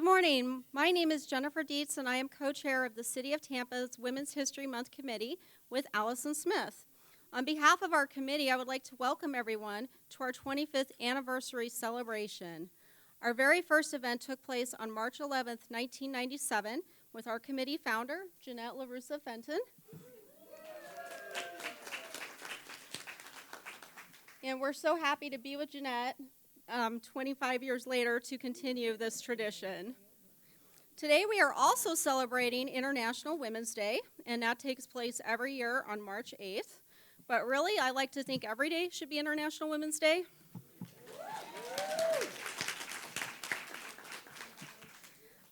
Good morning. My name is Jennifer Dietz, and I am co-chair of the City of Tampa's Women's History Month Committee with Allison Smith. On behalf of our committee, I would like to welcome everyone to our 25th anniversary celebration. Our very first event took place on March 11th, 1997, with our committee founder, Jeanette LaRussa Fenton. And we're so happy to be with Jeanette 25 years later to continue this tradition. Today we are also celebrating International Women's Day, and that takes place every year on March 8th. But really, I like to think every day should be International Women's Day.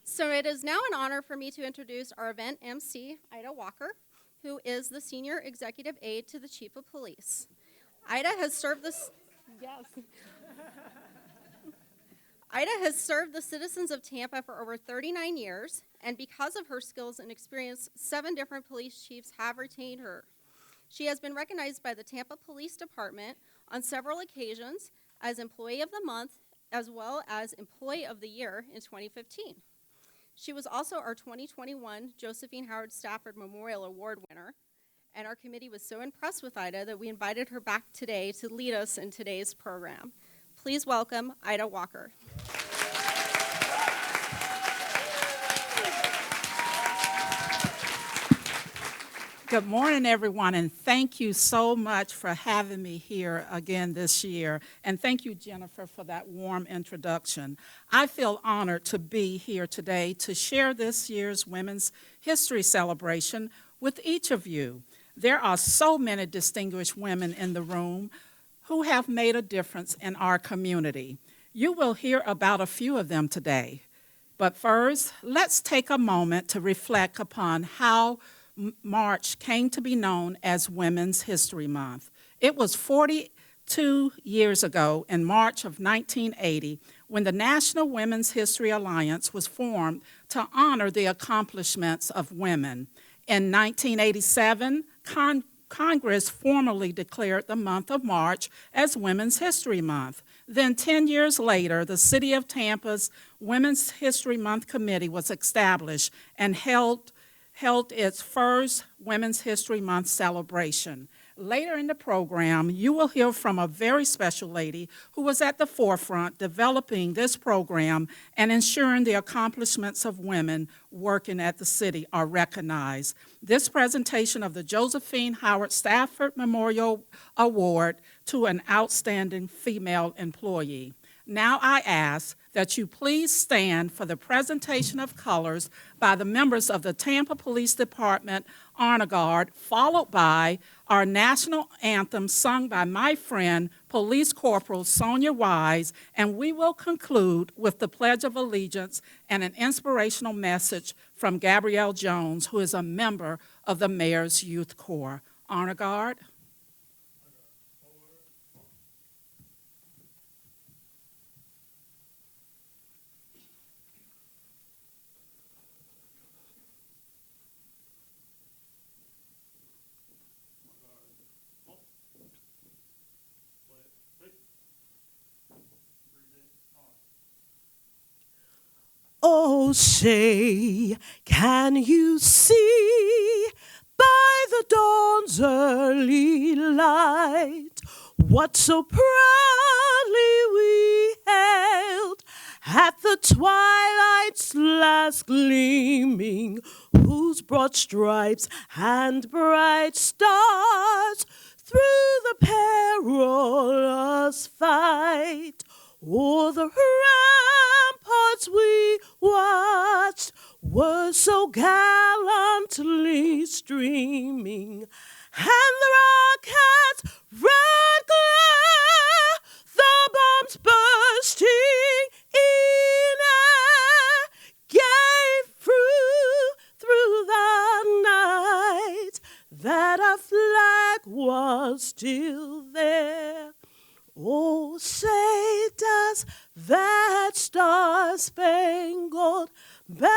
So it is now an honor for me to introduce our event MC, Ida Walker, who is the Senior Executive Aide to the Chief of Police. Ida has served the citizens of Tampa for over 39 years, and because of her skills and experience, 7 different police chiefs have retained her. She has been recognized by the Tampa Police Department on several occasions as Employee of the Month, as well as Employee of the Year in 2015. She was also our 2021 Josephine Howard Stafford Memorial Award winner, and our committee was so impressed with Ida that we invited her back today to lead us in today's program. Please welcome Ida Walker. Good morning, everyone, and thank you so much for having me here again this year. And thank you, Jennifer, for that warm introduction. I feel honored to be here today to share this year's Women's History Celebration with each of you. There are so many distinguished women in the room who have made a difference in our community. You will hear about a few of them today. But first, let's take a moment to reflect upon how March came to be known as Women's History Month. It was 42 years ago in March of 1980 when the National Women's History Alliance was formed to honor the accomplishments of women. In 1987, Congress formally declared the month of March as Women's History Month. Then 10 years later, the City of Tampa's Women's History Month Committee was established and held its first Women's History Month celebration. Later in the program, you will hear from a very special lady who was at the forefront developing this program and ensuring the accomplishments of women working at the city are recognized. This presentation of the Josephine Howard Stafford Memorial Award to an outstanding female employee. Now I ask that you please stand for the presentation of colors by the members of the Tampa Police Department Honor Guard, followed by our national anthem sung by my friend, Police Corporal Sonia Wise, and we will conclude with the Pledge of Allegiance and an inspirational message from Gabrielle Jones, who is a member of the Mayor's Youth Corps. Honor Guard. Oh, say, can you see by the dawn's early light what so proudly we hailed at the twilight's last gleaming, whose broad stripes and bright stars through the perilous fight o'er the ramparts we watched were so gallantly streaming, and the rockets' red glare, the bombs bursting in air, gave through the night that our flag was still there. Oh, say does that star-spangled banner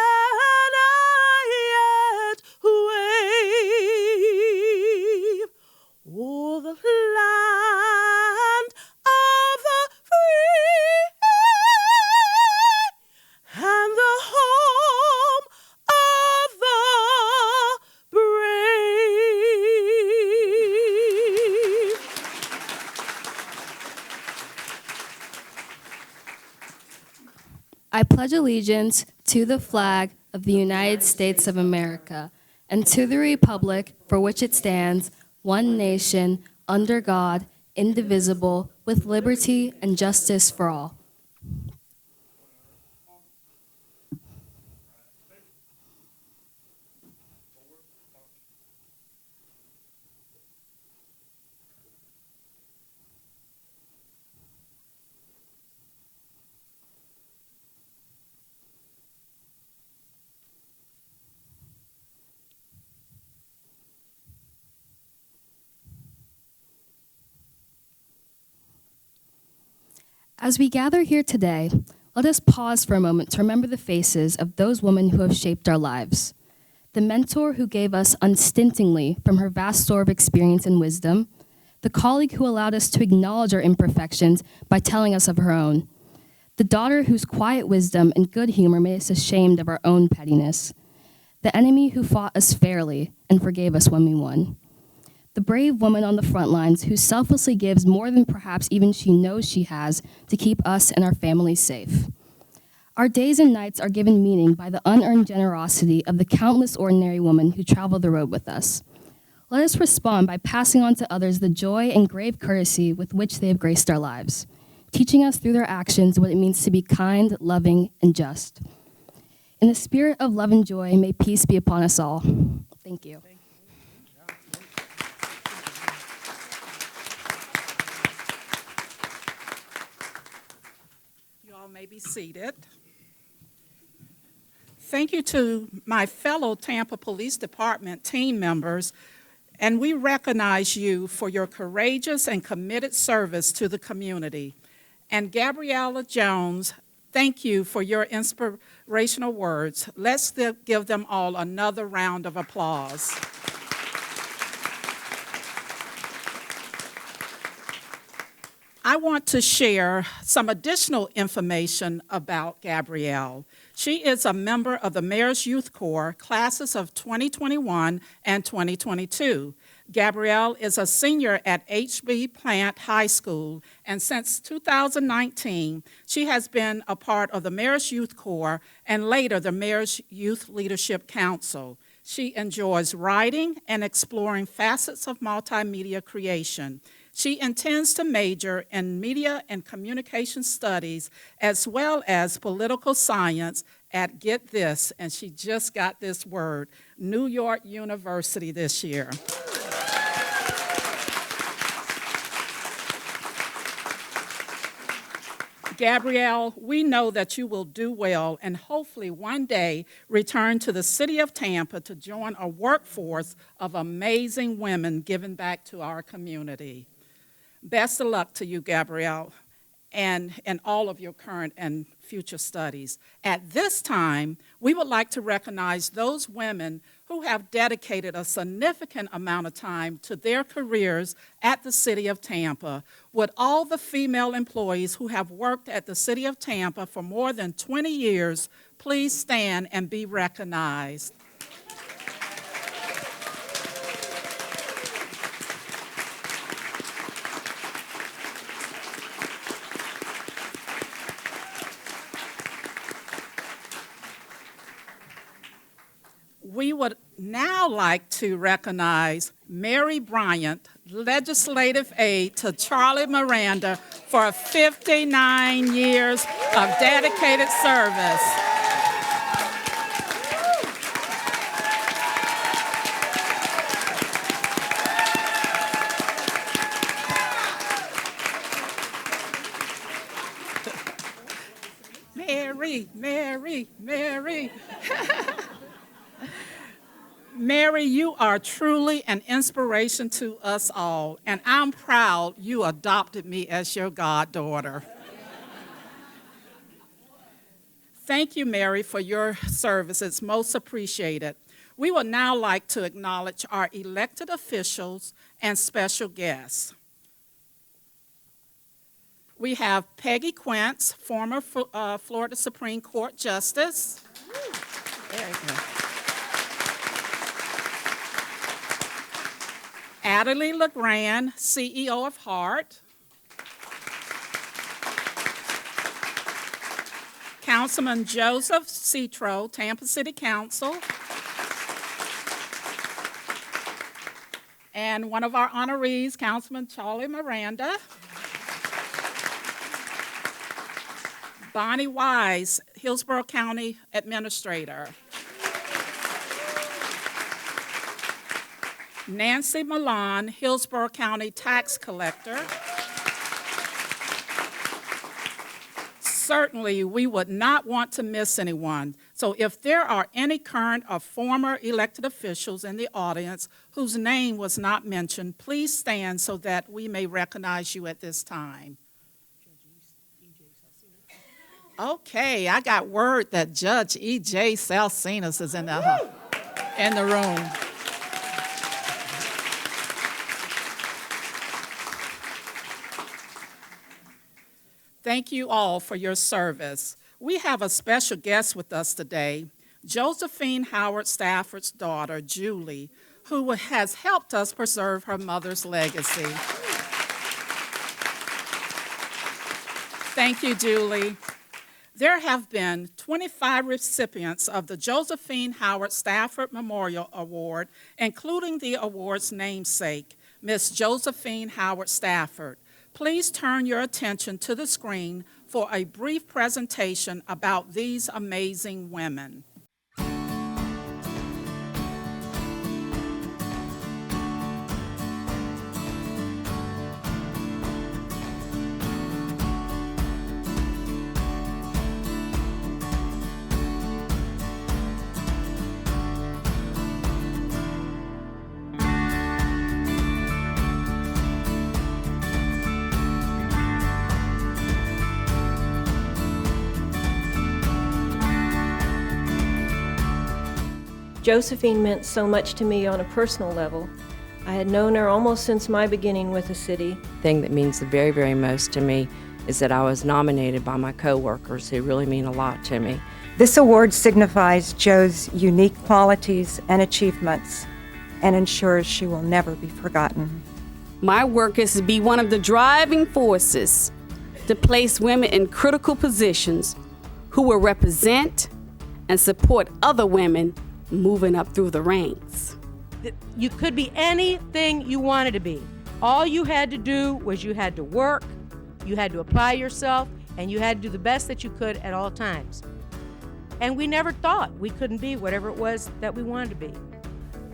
yet wave o'er the land of the free and the I pledge allegiance to the flag of the United States of America and to the republic for which it stands, one nation, under God, indivisible, with liberty and justice for all. As we gather here today, let us pause for a moment to remember the faces of those women who have shaped our lives. The mentor who gave us unstintingly from her vast store of experience and wisdom, the colleague who allowed us to acknowledge our imperfections by telling us of her own, the daughter whose quiet wisdom and good humor made us ashamed of our own pettiness, the enemy who fought us fairly and forgave us when we won. The brave woman on the front lines who selflessly gives more than perhaps even she knows she has to keep us and our families safe. Our days and nights are given meaning by the unearned generosity of the countless ordinary women who travel the road with us. Let us respond by passing on to others the joy and grave courtesy with which they have graced our lives, teaching us through their actions what it means to be kind, loving, and just. In the spirit of love and joy, may peace be upon us all. Thank you. May be seated. Thank you to my fellow Tampa Police Department team members, and we recognize you for your courageous and committed service to the community. And Gabriella Jones, thank you for your inspirational words. Let's give them all another round of applause. I want to share some additional information about Gabrielle. She is a member of the Mayor's Youth Corps, classes of 2021 and 2022. Gabrielle is a senior at H.B. Plant High School, and since 2019, she has been a part of the Mayor's Youth Corps and later the Mayor's Youth Leadership Council. She enjoys writing and exploring facets of multimedia creation. She intends to major in media and communication studies as well as political science at, get this, and she just got this word, New York University this year. Gabrielle, we know that you will do well and hopefully one day return to the city of Tampa to join a workforce of amazing women giving back to our community. Best of luck to you, Gabrielle, and in all of your current and future studies. At this time, we would like to recognize those women who have dedicated a significant amount of time to their careers at the City of Tampa. Would all the female employees who have worked at the City of Tampa for more than 20 years please stand and be recognized? We would now like to recognize Mary Bryant, legislative aide to Charlie Miranda, for 59 years of dedicated service. Mary, Mary, Mary. Mary, you are truly an inspiration to us all, and I'm proud you adopted me as your goddaughter. Thank you, Mary, for your service. It's most appreciated. We would now like to acknowledge our elected officials and special guests. We have Peggy Quince, former Florida Supreme Court Justice. There you go. Adelie LeGrand, CEO of HEART. Councilman Joseph Citro, Tampa City Council. And one of our honorees, Councilman Charlie Miranda. Bonnie Wise, Hillsborough County Administrator. Nancy Milan, Hillsborough County Tax Collector. Certainly, we would not want to miss anyone. So if there are any current or former elected officials in the audience whose name was not mentioned, please stand so that we may recognize you at this time. Okay, I got word that Judge E.J. Salsinas is in the room. Thank you all for your service. We have a special guest with us today, Josephine Howard Stafford's daughter, Julie, who has helped us preserve her mother's legacy. Thank you, Julie. There have been 25 recipients of the Josephine Howard Stafford Memorial Award, including the award's namesake, Miss Josephine Howard Stafford. Please turn your attention to the screen for a brief presentation about these amazing women. Josephine meant so much to me on a personal level. I had known her almost since my beginning with the city. The thing that means the very, very most to me is that I was nominated by my coworkers who really mean a lot to me. This award signifies Jo's unique qualities and achievements and ensures she will never be forgotten. My work is to be one of the driving forces to place women in critical positions who will represent and support other women moving up through the ranks. You could be anything you wanted to be. All you had to do was you had to work, you had to apply yourself, and you had to do the best that you could at all times. And we never thought we couldn't be whatever it was that we wanted to be.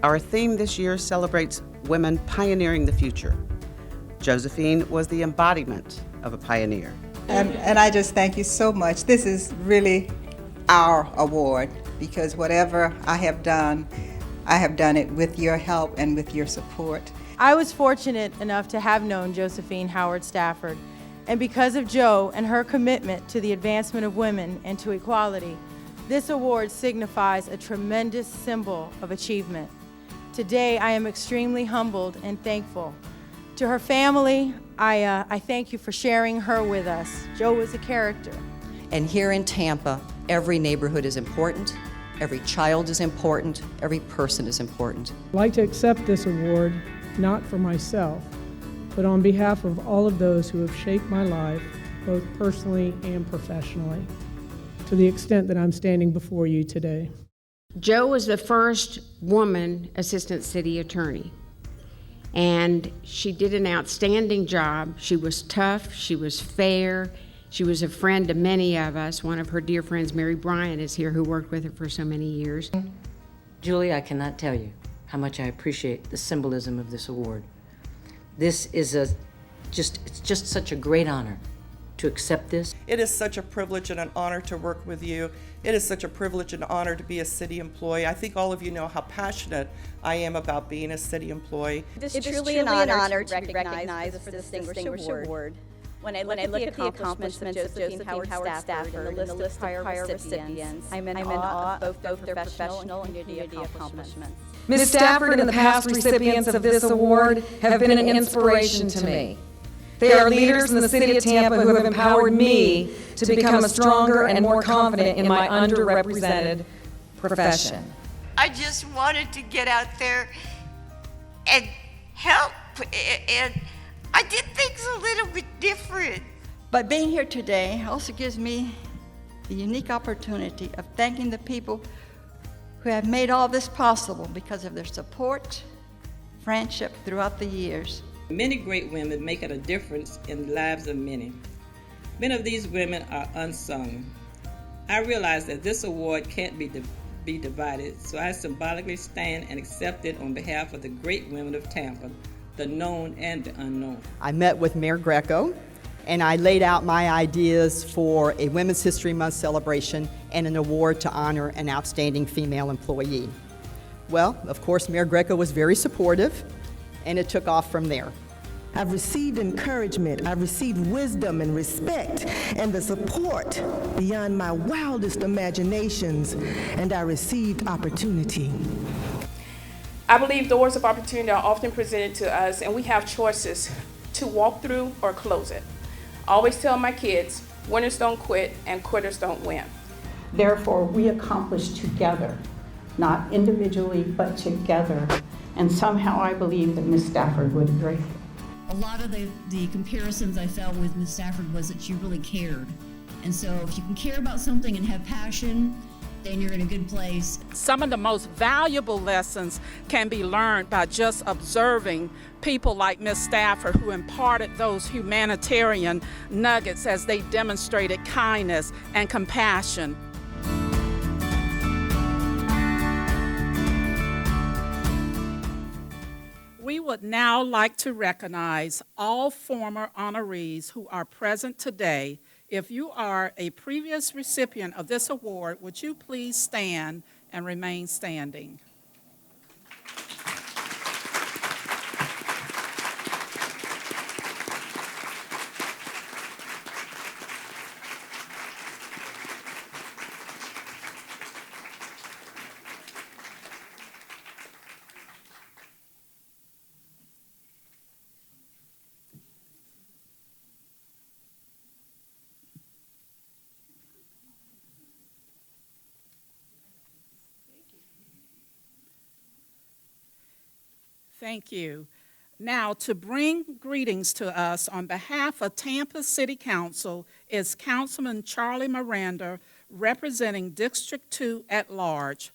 Our theme this year celebrates women pioneering the future. Josephine was the embodiment of a pioneer. And I just thank you so much. This is really our award, because whatever I have done it with your help and with your support. I was fortunate enough to have known Josephine Howard Stafford, and because of Jo and her commitment to the advancement of women and to equality, this award signifies a tremendous symbol of achievement. Today, I am extremely humbled and thankful. To her family, I thank you for sharing her with us. Jo was a character. And here in Tampa, every neighborhood is important, every child is important, every person is important. I'd like to accept this award, not for myself, but on behalf of all of those who have shaped my life, both personally and professionally, to the extent that I'm standing before you today. Jo was the first woman assistant city attorney, and she did an outstanding job. She was tough, she was fair, she was a friend to many of us. One of her dear friends, Bryan, is here, who worked with her for so many years. Julie, I cannot tell you how much I appreciate the symbolism of this award. This is it's just such a great honor to accept this. It is such a privilege and an honor to work with you. It is such a privilege and honor to be a city employee. I think all of you know how passionate I am about being a city employee. It's truly an honor to be recognized for this distinguished award. When I look at the accomplishments of Josephine Howard Stafford and the list of prior recipients, I'm in awe of both their professional and community accomplishments. Ms. Stafford and the past recipients of this award have been an inspiration to me. They are leaders in the city of Tampa who have empowered me to become a stronger and more confident in my underrepresented profession. I just wanted to get out there and help, and I did things a little bit different. But being here today also gives me the unique opportunity of thanking the people who have made all this possible because of their support, friendship throughout the years. Many great women making a difference in the lives of many. Many of these women are unsung. I realize that this award can't be divided, so I symbolically stand and accept it on behalf of the great women of Tampa, the known and the unknown. I met with Mayor Greco, and I laid out my ideas for a Women's History Month celebration and an award to honor an outstanding female employee. Well, of course, Mayor Greco was very supportive, and it took off from there. I've received encouragement, I've received wisdom and respect and the support beyond my wildest imaginations, and I received opportunity. I believe doors of opportunity are often presented to us, and we have choices to walk through or close it. I always tell my kids, winners don't quit and quitters don't win. Therefore, we accomplish together, not individually, but together. And somehow I believe that Ms. Stafford would agree. A lot of the comparisons I felt with Ms. Stafford was that she really cared. And so if you can care about something and have passion, then you're in a good place. Some of the most valuable lessons can be learned by just observing people like Ms. Stafford, who imparted those humanitarian nuggets as they demonstrated kindness and compassion. We would now like to recognize all former honorees who are present today. If you are a previous recipient of this award, would you please stand and remain standing? Thank you. Now, to bring greetings to us on behalf of Tampa City Council is Councilman Charlie Miranda, representing District 2 at large.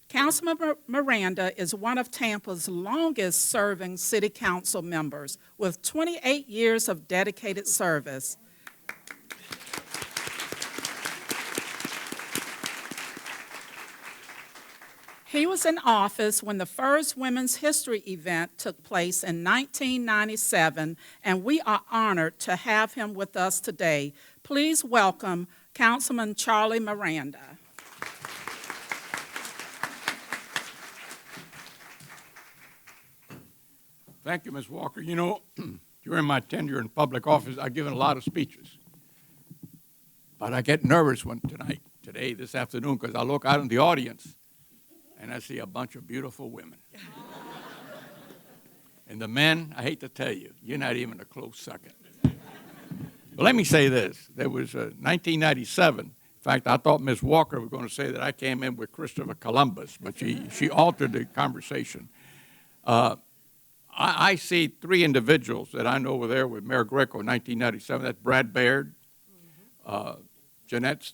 Councilman Miranda is one of Tampa's longest-serving city council members, with 28 years of dedicated service. He was in office when the first Women's History event took place in 1997, and we are honored to have him with us today. Please welcome Councilman Charlie Miranda. Thank you, Ms. Walker. You know, during my tenure in public office, I've given a lot of speeches. But I get nervous today, this afternoon, because I look out in the audience and I see a bunch of beautiful women. And the men, I hate to tell you, you're not even a close second. But let me say this. There was 1997. In fact, I thought Ms. Walker was going to say that I came in with Christopher Columbus, but she altered the conversation. I see three individuals that I know were there with Mayor Greco in 1997. That's Brad Baird, Jeanette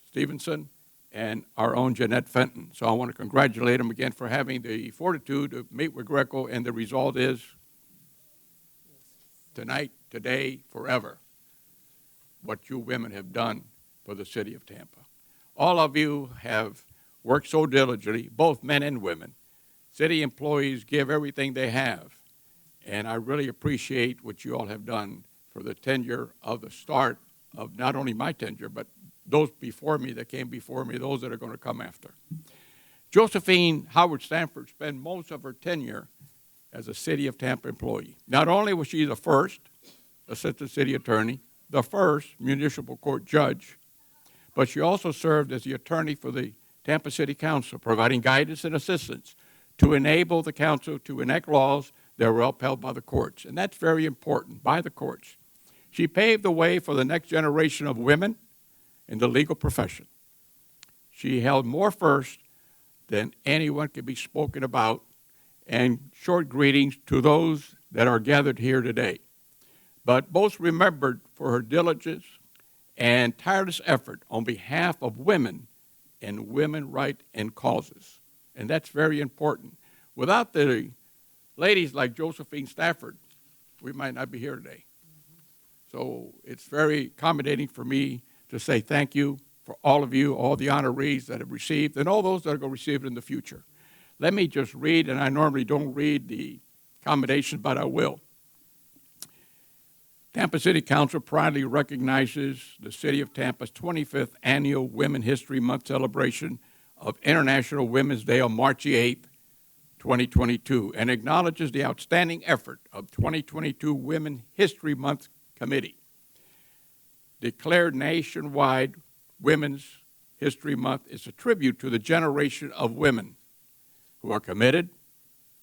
Stevenson, and our own Jeanette Fenton. So I want to congratulate them again for having the fortitude to meet with Greco, and the result is tonight, today, forever, what you women have done for the city of Tampa. All of you have worked so diligently, both men and women. City employees give everything they have, and I really appreciate what you all have done for the tenure of the start of not only my tenure, but those before me that came before me, those that are going to come after. Josephine Howard Stafford spent most of her tenure as a City of Tampa employee. Not only was she the first assistant city attorney, the first municipal court judge, but she also served as the attorney for the Tampa City Council, providing guidance and assistance to enable the council to enact laws that were upheld by the courts. And that's very important, by the courts. She paved the way for the next generation of women in the legal profession. She held more firsts than anyone could be spoken about, and short greetings to those that are gathered here today. But most remembered for her diligence and tireless effort on behalf of women and women rights and causes. And that's very important. Without the ladies like Josephine Stafford, we might not be here today. So it's very accommodating for me to say thank you for all of you, all the honorees that have received, and all those that are going to receive it in the future. Let me just read, and I normally don't read the commendations, but I will. Tampa City Council proudly recognizes the City of Tampa's 25th Annual Women's History Month celebration of International Women's Day on March 8th, 2022, and acknowledges the outstanding effort of 2022 Women's History Month Committee. Declared nationwide Women's History Month is a tribute to the generation of women who are committed,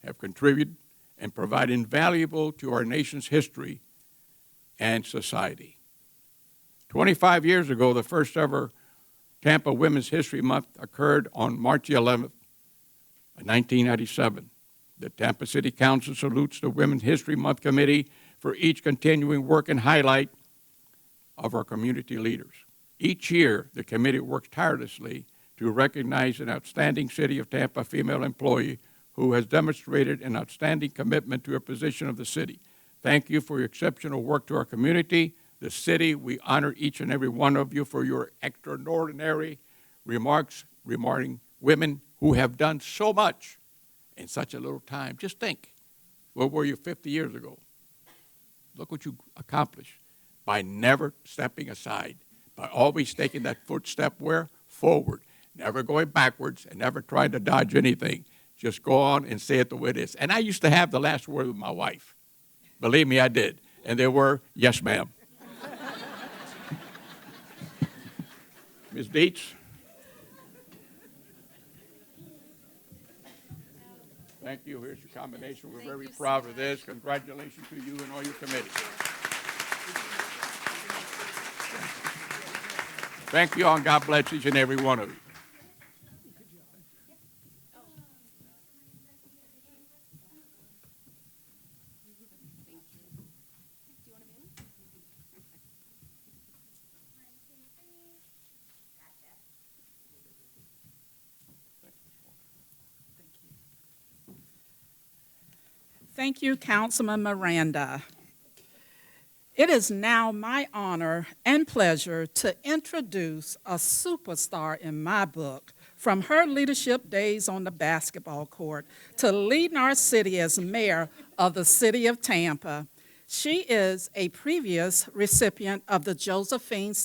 have contributed, and provide invaluable to our nation's history and society. 25 years ago, the first ever Tampa Women's History Month occurred on March 11th, 1997. The Tampa City Council salutes the Women's History Month Committee for each continuing work and highlight of our community leaders. Each year, the committee works tirelessly to recognize an outstanding City of Tampa female employee who has demonstrated an outstanding commitment to a position of the city. Thank you for your exceptional work to our community, the city. We honor each and every one of you for your extraordinary remarks regarding women who have done so much in such a little time. Just think, where were you 50 years ago? Look what you accomplished by never stepping aside, by always taking that footstep where? Forward, never going backwards and never trying to dodge anything. Just go on and say it the way it is. And I used to have the last word with my wife. Believe me, I did. And they were, yes, ma'am. Ms. Dietz. Thank you. Here's your combination. We're very proud of this. Congratulations to you and all your committees. Thank you all, and God bless each and every one of you. Thank you, Councilman Miranda. It is now my honor and pleasure to introduce a superstar in my book, from her leadership days on the basketball court to leading our city as mayor of the City of Tampa. She is a previous recipient of the Josephine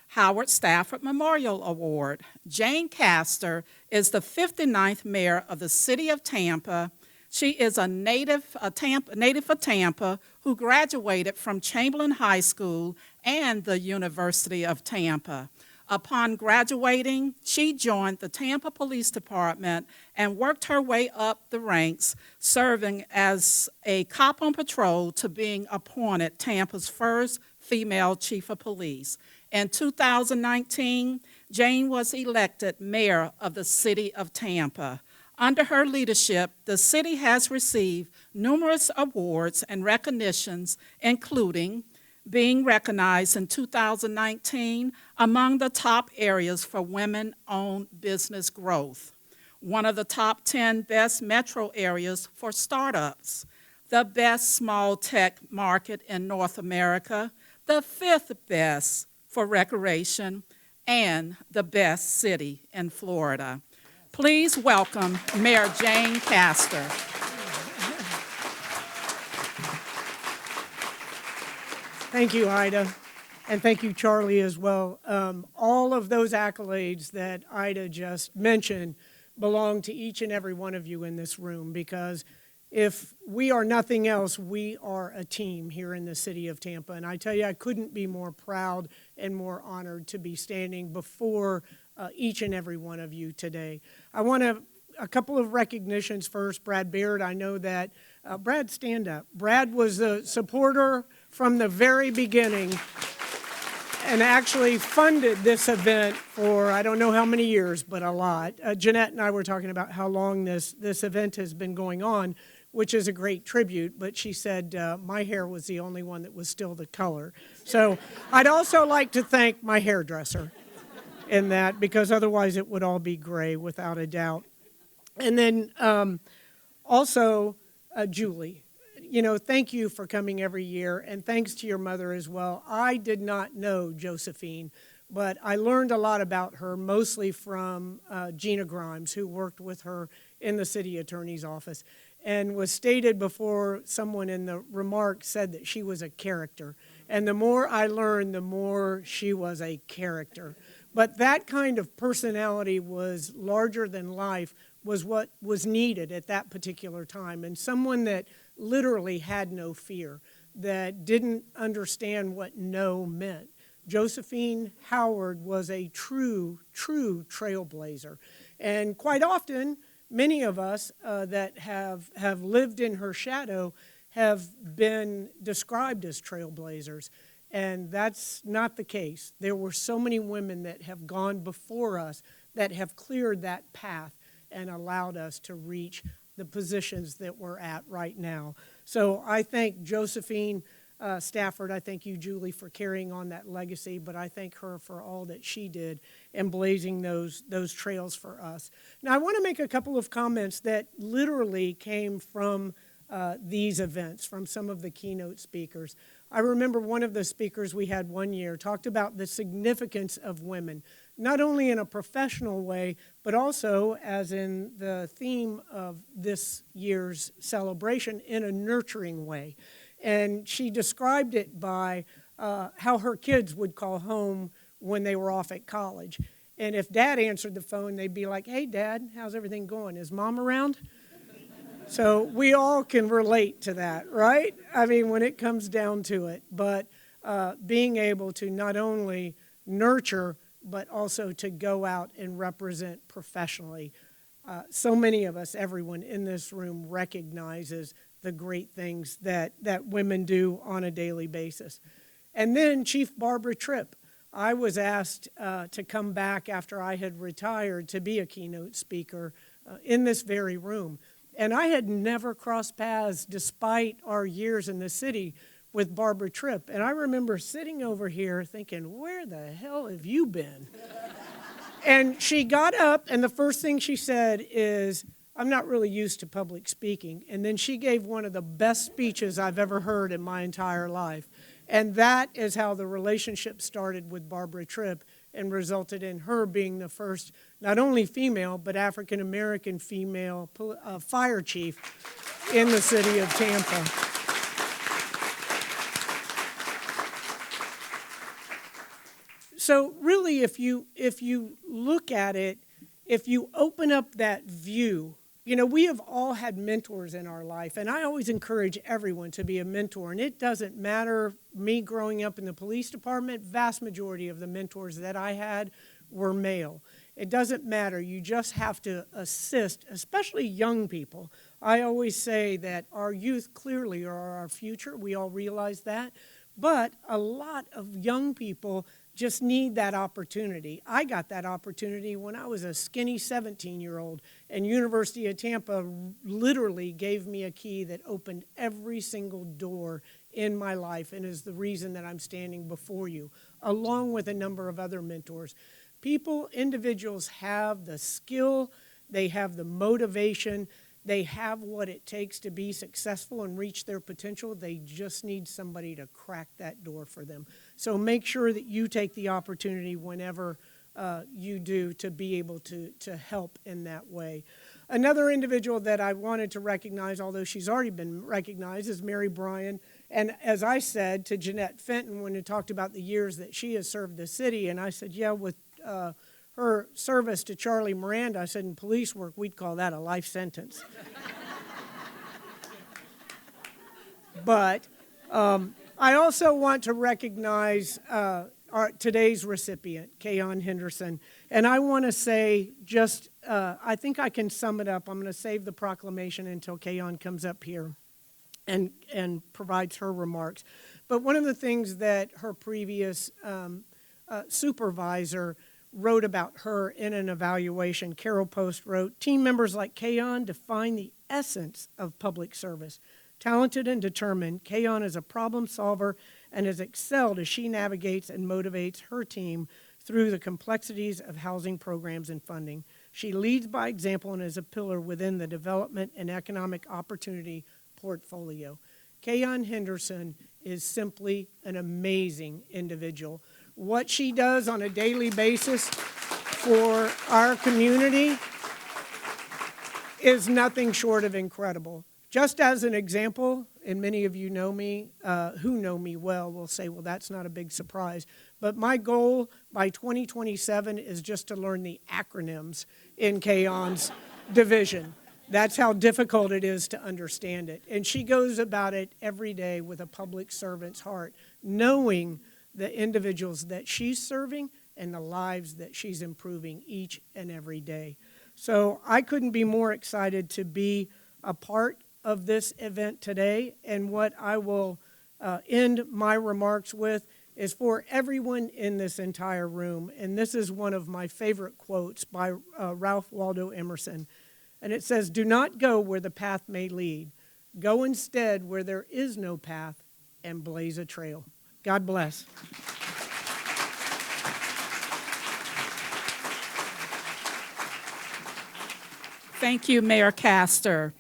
Howard Stafford Memorial Award. Jane Castor is the 59th mayor of the City of Tampa. She is a native of Tampa who graduated from Chamberlain High School and the University of Tampa. Upon graduating, she joined the Tampa Police Department and worked her way up the ranks, serving as a cop on patrol to being appointed Tampa's first female chief of police. In 2019, Jane was elected mayor of the City of Tampa. Under her leadership, the city has received numerous awards and recognitions, including being recognized in 2019 among the top areas for women-owned business growth, one of the top 10 best metro areas for startups, the best small tech market in North America, the 5th best for recreation, and the best city in Florida. Please welcome Mayor Jane Castor. Thank you, Ida, and thank you, Charlie, as well. All of those accolades that Ida just mentioned belong to each and every one of you in this room, because if we are nothing else, we are a team here in the City of Tampa. And I tell you, I couldn't be more proud and more honored to be standing before each and every one of you today. I want a couple of recognitions first. Brad Baird, I know that, Brad, stand up. Brad was a supporter from the very beginning and actually funded this event for I don't know how many years, but a lot. Jeanette and I were talking about how long this event has been going on. which is a great tribute, but she said my hair was the only one that was still the color. So I'd also like to thank my hairdresser in that, because otherwise it would all be gray without a doubt. And then also, Julie, thank you for coming every year, and thanks to your mother as well. I did not know Josephine, but I learned a lot about her, mostly from Gina Grimes, who worked with her in the city attorney's office, and was stated before someone in the remarks said that she was a character. And the more I learned, the more she was a character. But that kind of personality was larger than life, was what was needed at that particular time, and someone that literally had no fear, that didn't understand what no meant. Josephine Howard was a true trailblazer. And quite often, many of us that have lived in her shadow have been described as trailblazers. And that's not the case. There were so many women that have gone before us that have cleared that path and allowed us to reach the positions that we're at right now. So I thank Josephine Stafford. I thank you, Julie, for carrying on that legacy, but I thank her for all that she did in blazing those trails for us. Now, I want to make a couple of comments that literally came from these events, from some of the keynote speakers. I remember one of the speakers we had one year talked about the significance of women, not only in a professional way, but also, as in the theme of this year's celebration, in a nurturing way. And she described it by how her kids would call home when they were off at college. And if Dad answered the phone, they'd be like, "Hey, Dad, how's everything going? Is Mom around?" So we all can relate to that, right? I mean, when it comes down to it. But being able to not only nurture, but also to go out and represent professionally. So many of us, everyone in this room, recognizes the great things that women do on a daily basis. And then Chief Barbara Tripp. I was asked to come back after I had retired to be a keynote speaker in this very room. And I had never crossed paths, despite our years in the city, with Barbara Tripp. And I remember sitting over here thinking, where the hell have you been? And she got up, and the first thing she said is, "I'm not really used to public speaking." And then she gave one of the best speeches I've ever heard in my entire life. And that is how the relationship started with Barbara Tripp and resulted in her being the first, not only female, but African-American female fire chief in the city of Tampa. So really, if you look at it, if you open up that view, we have all had mentors in our life, and I always encourage everyone to be a mentor. And it doesn't matter, me growing up in the police department, vast majority of the mentors that I had were male. It doesn't matter. You just have to assist, especially young people. I always say that our youth clearly are our future. We all realize that. But a lot of young people just need that opportunity. I got that opportunity when I was a skinny 17-year-old, and University of Tampa literally gave me a key that opened every single door in my life, and is the reason that I'm standing before you, along with a number of other mentors. Individuals have the skill, they have the motivation, they have what it takes to be successful and reach their potential. They just need somebody to crack that door for them. So make sure that you take the opportunity whenever you do to be able to help in that way. Another individual that I wanted to recognize, although she's already been recognized, is Mary Bryan. And as I said to Jeanette Fenton when we talked about the years that she has served the city, and I said, yeah, with her service to Charlie Miranda, I said, in police work, we'd call that a life sentence. But I also want to recognize today's recipient, Kayon Henderson. And I want to say just, I think I can sum it up. I'm going to save the proclamation until Kayon comes up here and provides her remarks. But one of the things that her previous supervisor wrote about her in an evaluation. Carol Post wrote, "Team members like Kayon define the essence of public service. Talented and determined, Kayon is a problem solver and has excelled as she navigates and motivates her team through the complexities of housing programs and funding. She leads by example and is a pillar within the development and economic opportunity portfolio." Kayon Henderson is simply an amazing individual. What she does on a daily basis for our community is nothing short of incredible. Just as an example, and many of you know me, who know me well, will say, well, that's not a big surprise. But my goal by 2027 is just to learn the acronyms in Kayon's division. That's how difficult it is to understand it. And she goes about it every day with a public servant's heart, knowing the individuals that she's serving and the lives that she's improving each and every day. So I couldn't be more excited to be a part of this event today. And what I will end my remarks with is for everyone in this entire room. And this is one of my favorite quotes by Ralph Waldo Emerson. And it says, "Do not go where the path may lead. Go instead where there is no path and blaze a trail." God bless. Thank you, Mayor Castor.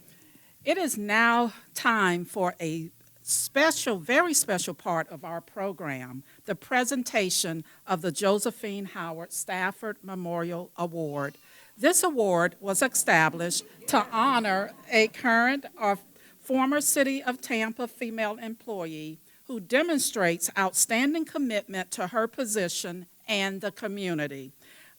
It is now time for a special, very special part of our program, the presentation of the Josephine Howard Stafford Memorial Award. This award was established to honor a current or former City of Tampa female employee who demonstrates outstanding commitment to her position and the community.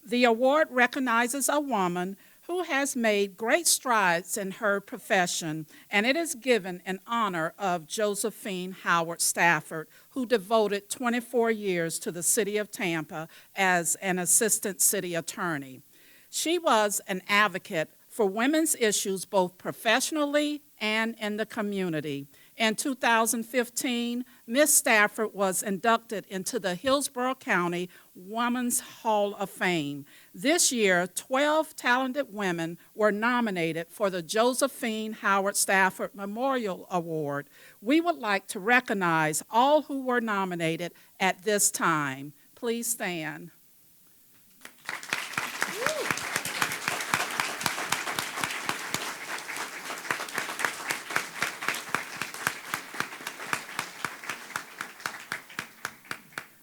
The award recognizes a woman who has made great strides in her profession, and it is given in honor of Josephine Howard Stafford, who devoted 24 years to the City of Tampa as an assistant city attorney. She was an advocate for women's issues both professionally and in the community. In 2015, Ms. Stafford was inducted into the Hillsborough County Women's Hall of Fame. This year, 12 talented women were nominated for the Josephine Howard Stafford Memorial Award. We would like to recognize all who were nominated at this time. Please stand.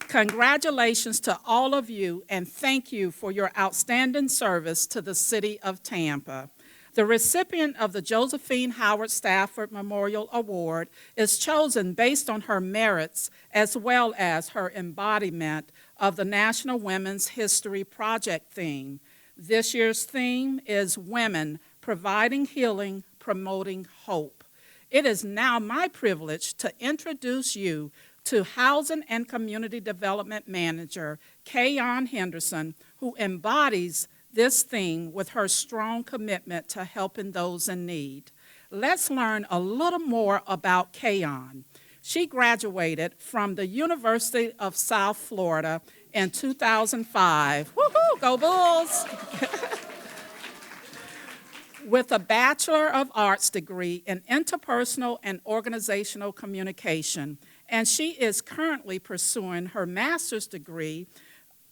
Congratulations to all of you, and thank you for your outstanding service to the City of Tampa. The recipient of the Josephine Howard Stafford Memorial Award is chosen based on her merits as well as her embodiment of the National Women's History Project theme. This year's theme is Women Providing Healing, Promoting Hope. It is now my privilege to introduce you to Housing and Community Development Manager Kayon Henderson, who embodies this theme with her strong commitment to helping those in need. Let's learn a little more about Kayon. She graduated from the University of South Florida in 2005. Woohoo, go Bulls! With a Bachelor of Arts degree in Interpersonal and Organizational Communication, and she is currently pursuing her master's degree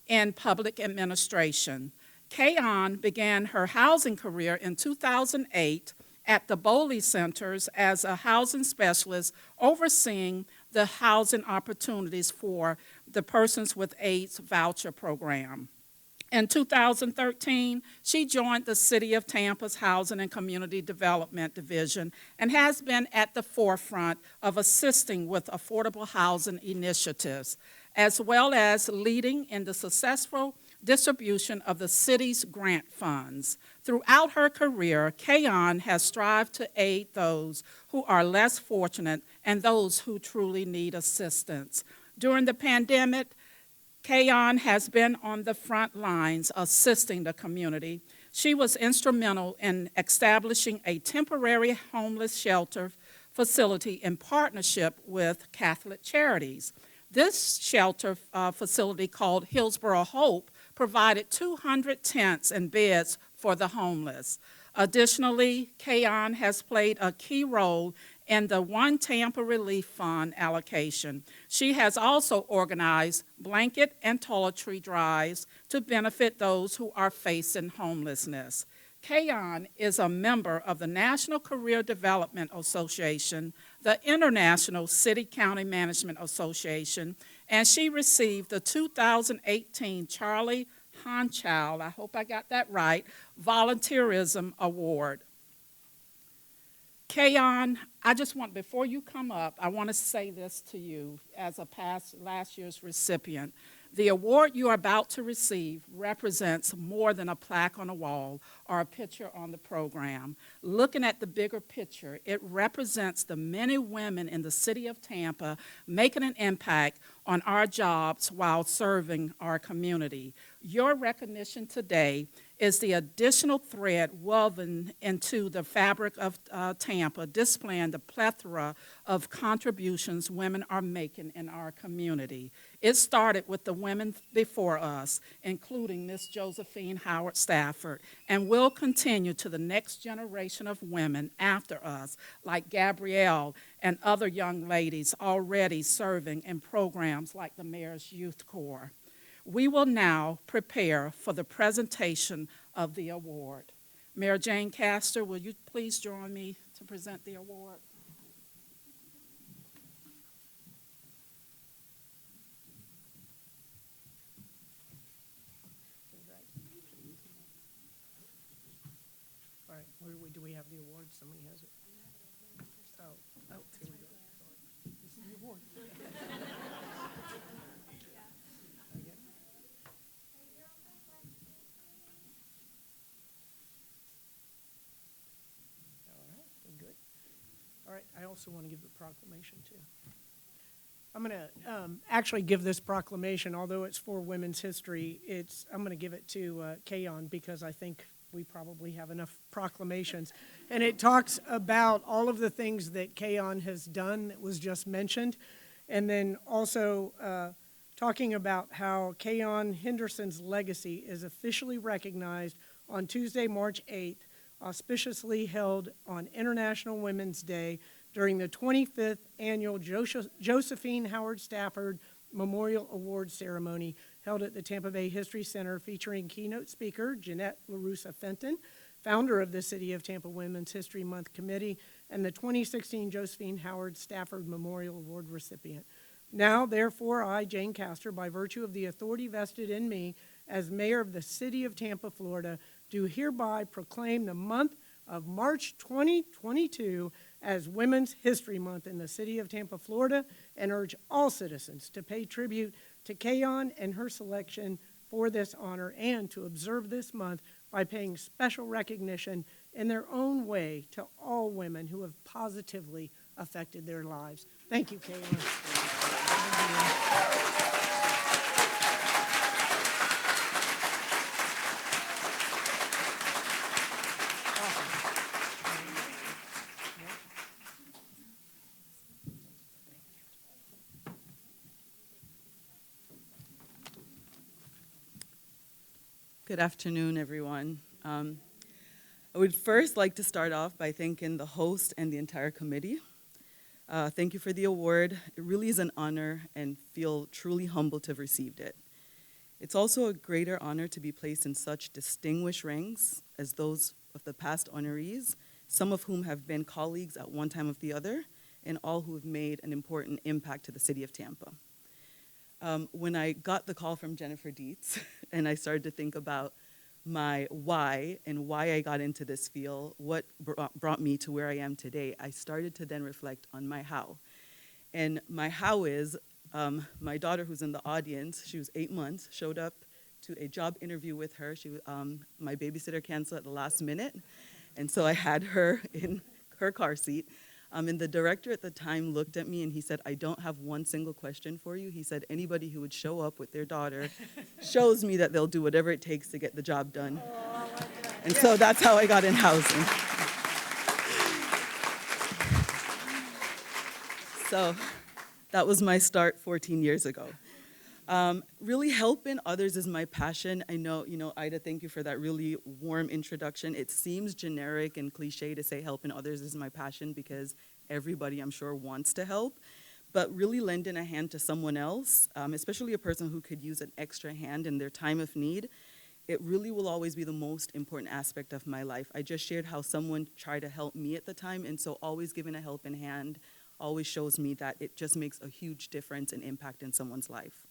in public administration. Kayon began her housing career in 2008 at the Boley Centers as a housing specialist overseeing the housing opportunities for the Persons with AIDS voucher program. In 2013, she joined the City of Tampa's Housing and Community Development Division and has been at the forefront of assisting with affordable housing initiatives, as well as leading in the successful distribution of the city's grant funds. Throughout her career, Kayon has strived to aid those who are less fortunate and those who truly need assistance. During the pandemic, Kayon has been on the front lines assisting the community. She was instrumental in establishing a temporary homeless shelter facility in partnership with Catholic Charities. This shelter facility, called Hillsborough Hope, provided 200 tents and beds for the homeless. Additionally, Kayon has played a key role in the One Tampa Relief Fund allocation. She has also organized blanket and toiletry drives to benefit those who are facing homelessness. Kayon is a member of the National Career Development Association, the International City-County Management Association, and she received the 2018 Charlie Honchild, I hope I got that right, Volunteerism Award. Kayon, before you come up, I want to say this to you as a last year's recipient. The award you are about to receive represents more than a plaque on a wall or a picture on the program. Looking at the bigger picture, it represents the many women in the city of Tampa making an impact on our jobs while serving our community. Your recognition today is the additional thread woven into the fabric of Tampa, displaying the plethora of contributions women are making in our community. It started with the women before us, including Miss Josephine Howard Stafford, and will continue to the next generation of women after us, like Gabrielle and other young ladies already serving in programs like the Mayor's Youth Corps. We will now prepare for the presentation of the award. Mayor Jane Castor, will you please join me to present the award? All right, do we have the award? Somebody has it. Oh, here we go. Sorry. This is the award. All right, I also want to give the proclamation too. I'm going to actually give this proclamation, although it's for Women's History. I'm going to give it to Kayon because I think we probably have enough proclamations. And it talks about all of the things that Kayon has done that was just mentioned, and then also talking about how Kayon Henderson's legacy is officially recognized on Tuesday, March 8th, auspiciously held on International Women's Day during the 25th annual Josephine Howard Stafford Memorial Award Ceremony held at the Tampa Bay History Center, featuring keynote speaker Jeanette LaRussa Fenton, founder of the City of Tampa Women's History Month Committee, and the 2016 Josephine Howard Stafford Memorial Award recipient. Now, therefore, I, Jane Castor, by virtue of the authority vested in me as mayor of the City of Tampa, Florida, do hereby proclaim the month of March 2022 as Women's History Month in the City of Tampa, Florida, and urge all citizens to pay tribute to Kayon and her selection for this honor, and to observe this month by paying special recognition in their own way to all women who have positively affected their lives. Thank you, Kayon. Good afternoon, everyone. I would first like to start off by thanking the host and the entire committee. Thank you for the award. It really is an honor, and feel truly humbled to have received it. It's also a greater honor to be placed in such distinguished ranks as those of the past honorees, some of whom have been colleagues at one time or the other, and all who have made an important impact to the city of Tampa. When I got the call from Jennifer Dietz and I started to think about my why and why I got into this field, what brought me to where I am today, I started to then reflect on my how. And my how is my daughter, who's in the audience, she was 8 months, showed up to a job interview with her. My babysitter canceled at the last minute, and so I had her in her car seat. And the director at the time looked at me and he said, I don't have one single question for you. He said, anybody who would show up with their daughter shows me that they'll do whatever it takes to get the job done. And so that's how I got in housing. So that was my start 14 years ago. Really helping others is my passion. I know, Ida, thank you for that really warm introduction. It seems generic and cliche to say helping others is my passion because everybody, I'm sure, wants to help. But really lending a hand to someone else, especially a person who could use an extra hand in their time of need, it really will always be the most important aspect of my life. I just shared how someone tried to help me at the time, and so always giving a helping hand always shows me that it just makes a huge difference and impact in someone's life.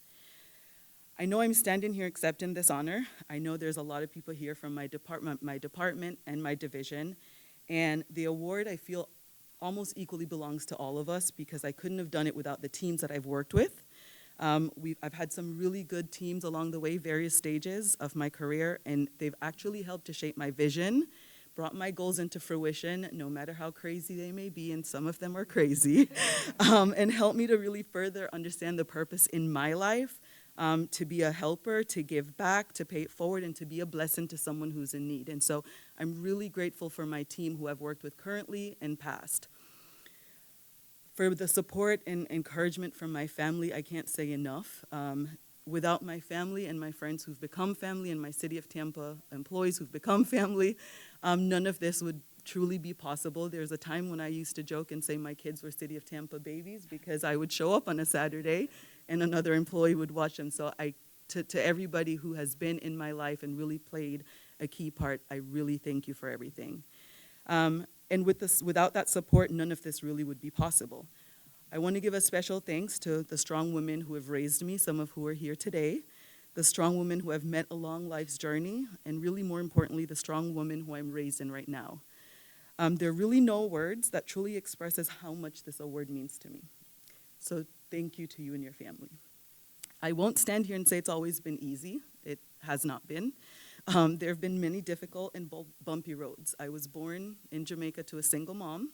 I know I'm standing here accepting this honor. I know there's a lot of people here from my department and my division, and the award I feel almost equally belongs to all of us because I couldn't have done it without the teams that I've worked with. I've had some really good teams along the way, various stages of my career, and they've actually helped to shape my vision, brought my goals into fruition, no matter how crazy they may be, and some of them are crazy, and helped me to really further understand the purpose in my life, to be a helper, to give back, to pay it forward, and to be a blessing to someone who's in need. And so I'm really grateful for my team who I've worked with currently and past. For the support and encouragement from my family, I can't say enough. Without my family and my friends who've become family and my City of Tampa employees who've become family, none of this would truly be possible. There's a time when I used to joke and say my kids were City of Tampa babies because I would show up on a Saturday and another employee would watch them. So to everybody who has been in my life and really played a key part, I really thank you for everything. And without that support, none of this really would be possible. I want to give a special thanks to the strong women who have raised me, some of who are here today, the strong women who have met along life's journey, and really more importantly, the strong women who I'm raised in right now. There are really no words that truly expresses how much this award means to me. So thank you to you and your family. I won't stand here and say it's always been easy. It has not been. There have been many difficult and bumpy roads. I was born in Jamaica to a single mom,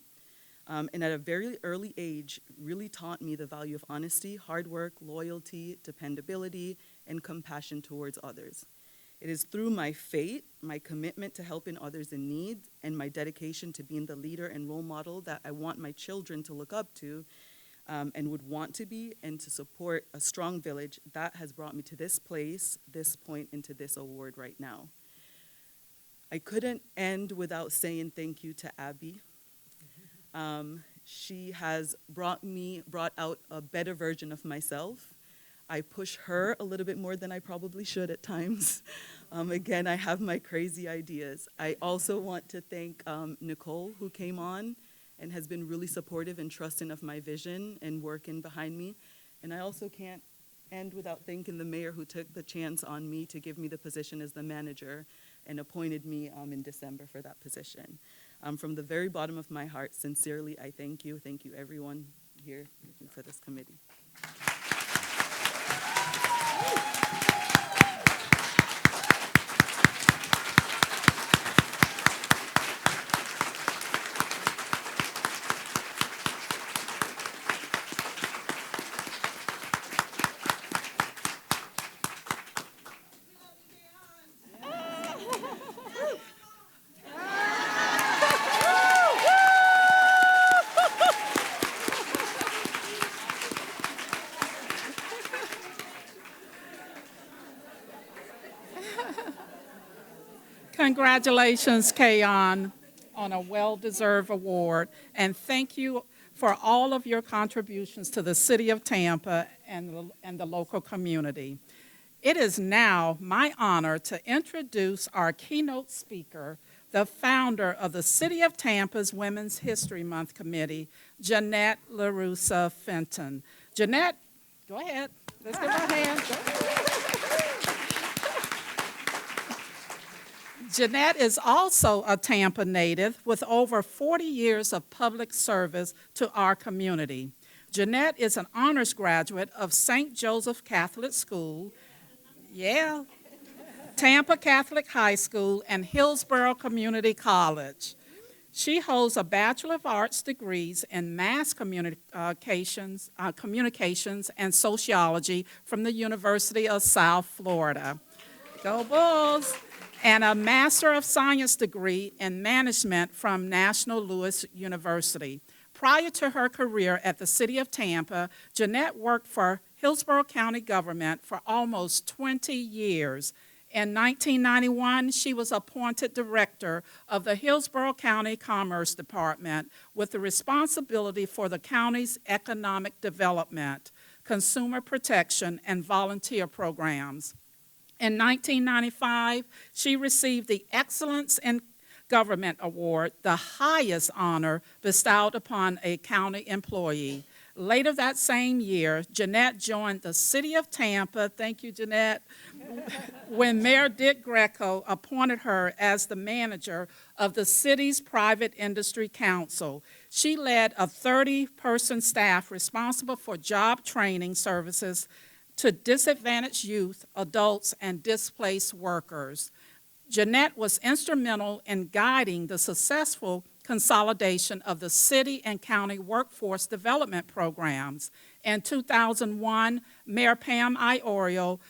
and at a very early age really taught me the value of honesty, hard work, loyalty, dependability, and compassion towards others. It is through my faith, my commitment to helping others in need, and my dedication to being the leader and role model that I want my children to look up to and would want to be, and to support a strong village that has brought me to this place, this point, and to this award right now. I couldn't end without saying thank you to Abby. She has brought out a better version of myself. I push her a little bit more than I probably should at times. Again, I have my crazy ideas. I also want to thank Nicole, who came on and has been really supportive and trusting of my vision and working behind me. And I also can't end without thanking the mayor who took the chance on me to give me the position as the manager and appointed me in December for that position. From the very bottom of my heart, sincerely, I thank you. Thank you, everyone here for this committee. Congratulations, Kayon, on a well-deserved award, and thank you for all of your contributions to the City of Tampa and the local community. It is now my honor to introduce our keynote speaker, the founder of the City of Tampa's Women's History Month Committee, Jeanette LaRussa Fenton. Jeanette, go ahead. Let's give her a hand. Jeanette is also a Tampa native with over 40 years of public service to our community. Jeanette is an honors graduate of St. Joseph Catholic School, Tampa Catholic High School, and Hillsborough Community College. She holds a Bachelor of Arts degrees in Mass Communications and Sociology from the University of South Florida. Go Bulls! And a Master of Science degree in Management from National Louis University. Prior to her career at the City of Tampa, Jeanette worked for Hillsborough County government for almost 20 years. In 1991, she was appointed director of the Hillsborough County Commerce Department with the responsibility for the county's economic development, consumer protection, and volunteer programs. In 1995, she received the Excellence in Government Award, the highest honor bestowed upon a county employee. Later that same year, Jeanette joined the City of Tampa, thank you, Jeanette, when Mayor Dick Greco appointed her as the manager of the city's private industry council. She led a 30-person staff responsible for job training services to disadvantaged youth, adults, and displaced workers. Jeanette was instrumental in guiding the successful consolidation of the city and county workforce development programs. In 2001, Mayor Pam Iorio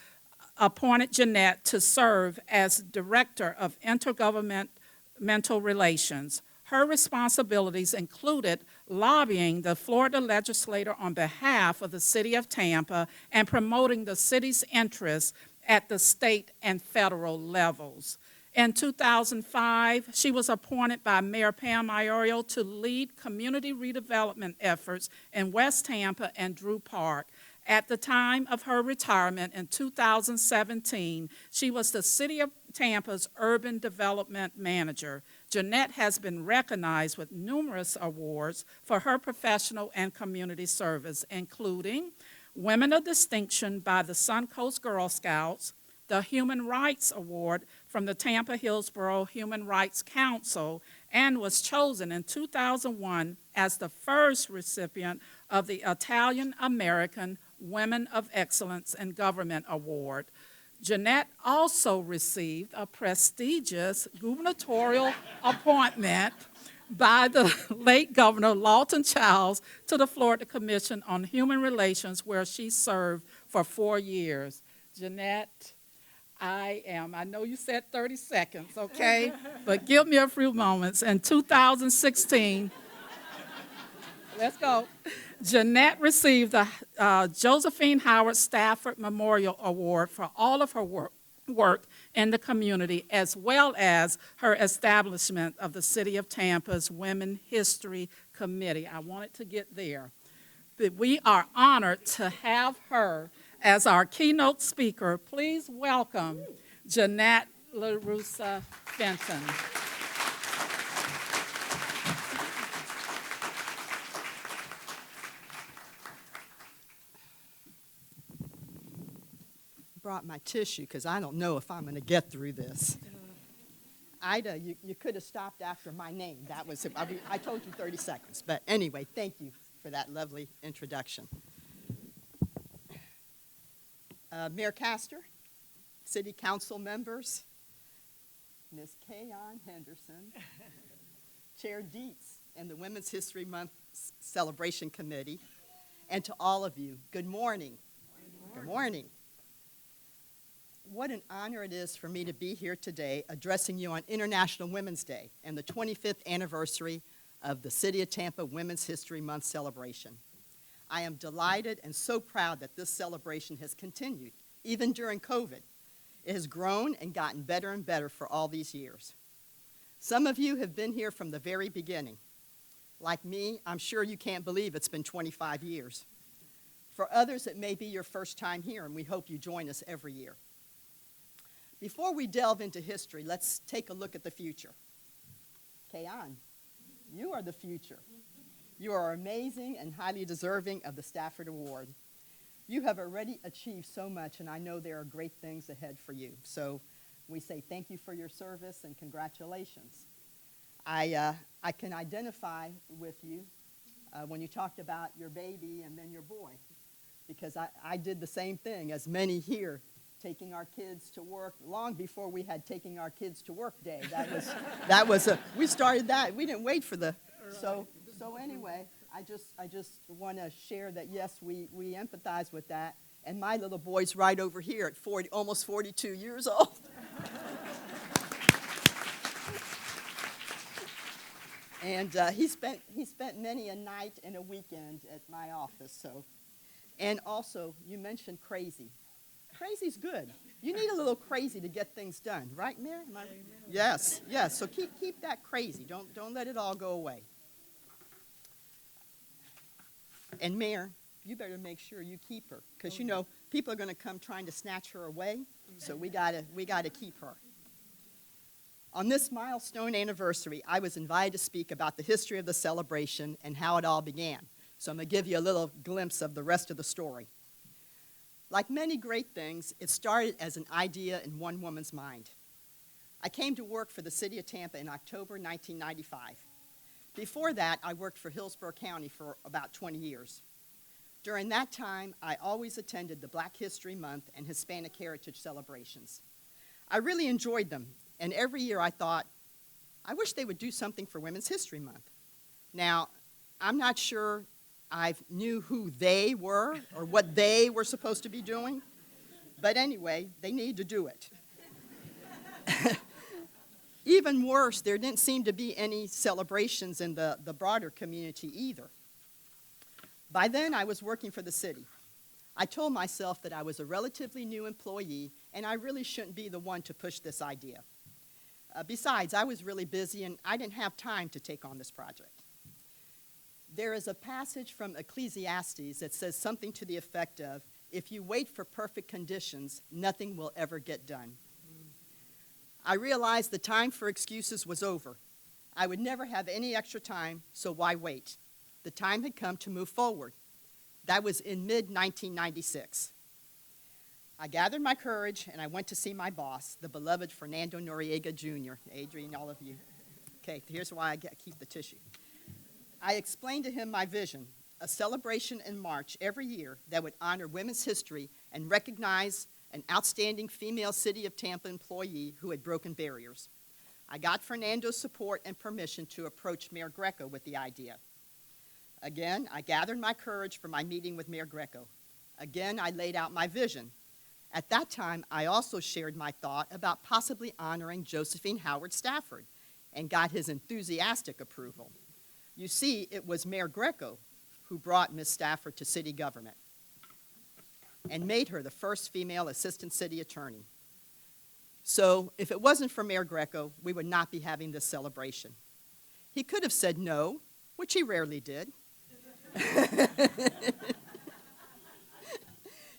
appointed Jeanette to serve as Director of Intergovernmental Relations. Her responsibilities included lobbying the Florida legislature on behalf of the City of Tampa and promoting the city's interests at the state and federal levels. In 2005, she was appointed by Mayor Pam Iorio to lead community redevelopment efforts in West Tampa and Drew Park. At the time of her retirement in 2017, she was the City of Tampa's Urban Development Manager. Jeanette has been recognized with numerous awards for her professional and community service, including Women of Distinction by the Suncoast Girl Scouts, the Human Rights Award from the Tampa Hillsborough Human Rights Council, and was chosen in 2001 as the first recipient of the Italian American Women of Excellence in Government Award. Jeanette also received a prestigious gubernatorial appointment by the late Governor Lawton Childs to the Florida Commission on Human Relations, where she served for 4 years. Jeanette, I know you said 30 seconds, okay? But give me a few moments. In 2016, let's go. Jeanette received the Josephine Howard Stafford Memorial Award for all of her work in the community, as well as her establishment of the City of Tampa's Women History Committee. I wanted to get there. But we are honored to have her as our keynote speaker. Please welcome Jeanette LaRussa Fenton. Brought my tissue because I don't know if I'm going to get through this. Ida, you could have stopped after my name. That was I told you 30 seconds. But anyway, thank you for that lovely introduction. Mayor Castor, City Council members, Ms. Kayon Henderson, Chair Dietz, and the Women's History Month Celebration Committee, and to all of you, good morning. Good morning. What an honor it is for me to be here today addressing you on International Women's Day and the 25th anniversary of the City of Tampa Women's History Month celebration. I am delighted and so proud that this celebration has continued, even during COVID. It has grown and gotten better and better for all these years. Some of you have been here from the very beginning. Like me, I'm sure you can't believe it's been 25 years. For others, it may be your first time here, and we hope you join us every year. Before we delve into history, let's take a look at the future. Kayon, you are the future. You are amazing and highly deserving of the Stafford Award. You have already achieved so much, and I know there are great things ahead for you. So we say thank you for your service and congratulations. I can identify with you when you talked about your baby and then your boy, because I did the same thing as many here, taking our kids to work long before we had taking our kids to work day. We started that. We didn't wait for the, so anyway, I just want to share that, yes, we empathize with that. And my little boy's right over here at almost 42 years old. And he spent many a night and a weekend at my office, so. And also, you mentioned crazy. Crazy's good. You need a little crazy to get things done, right, Mayor? Yes, yes. So keep that crazy. Don't let it all go away. And Mayor, you better make sure you keep her, because you know people are going to come trying to snatch her away. So we gotta keep her. On this milestone anniversary, I was invited to speak about the history of the celebration and how it all began. So I'm going to give you a little glimpse of the rest of the story. Like many great things, it started as an idea in one woman's mind. I came to work for the city of Tampa in October 1995. Before that, I worked for Hillsborough County for about 20 years. During that time, I always attended the Black History Month and Hispanic Heritage celebrations. I really enjoyed them, and every year I thought, I wish they would do something for Women's History Month. Now, I'm not sure I knew who they were or what they were supposed to be doing, but anyway, they need to do it. Even worse, there didn't seem to be any celebrations in the broader community either. By then, I was working for the city. I told myself that I was a relatively new employee, and I really shouldn't be the one to push this idea. Besides, I was really busy, and I didn't have time to take on this project. There is a passage from Ecclesiastes that says something to the effect of, if you wait for perfect conditions, nothing will ever get done. I realized the time for excuses was over. I would never have any extra time, so why wait? The time had come to move forward. That was in mid-1996. I gathered my courage, and I went to see my boss, the beloved Fernando Noriega Jr., Adrian, all of you. Okay, here's why I keep the tissue. I explained to him my vision, a celebration in March every year that would honor women's history and recognize an outstanding female City of Tampa employee who had broken barriers. I got Fernando's support and permission to approach Mayor Greco with the idea. Again, I gathered my courage for my meeting with Mayor Greco. Again, I laid out my vision. At that time, I also shared my thought about possibly honoring Josephine Howard Stafford and got his enthusiastic approval. You see, it was Mayor Greco who brought Ms. Stafford to city government and made her the first female assistant city attorney. So if it wasn't for Mayor Greco, we would not be having this celebration. He could have said no, which he rarely did.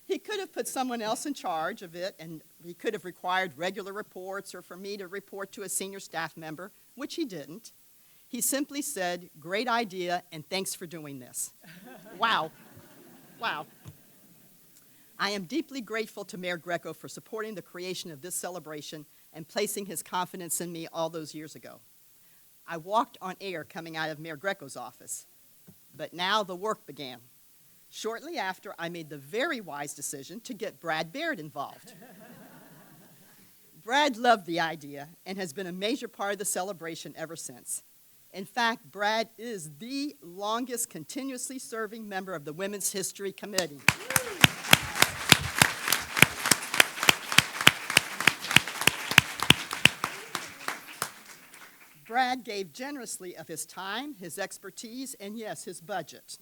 He could have put someone else in charge of it, and he could have required regular reports or for me to report to a senior staff member, which he didn't. He simply said, great idea, and thanks for doing this. Wow. Wow. I am deeply grateful to Mayor Greco for supporting the creation of this celebration and placing his confidence in me all those years ago. I walked on air coming out of Mayor Greco's office, but now the work began. Shortly after, I made the very wise decision to get Brad Baird involved. Brad loved the idea and has been a major part of the celebration ever since. In fact, Brad is the longest continuously serving member of the Women's History Committee. Brad gave generously of his time, his expertise, and yes, his budget.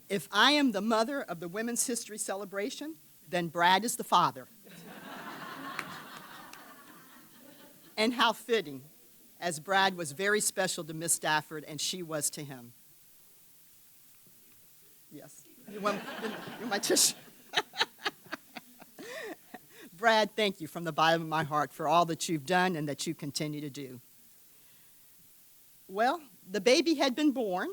If I am the mother of the Women's History Celebration, then Brad is the father. And how fitting, as Brad was very special to Miss Stafford, and she was to him. Yes. You want my tissue? Brad, thank you from the bottom of my heart for all that you've done and that you continue to do. Well, the baby had been born,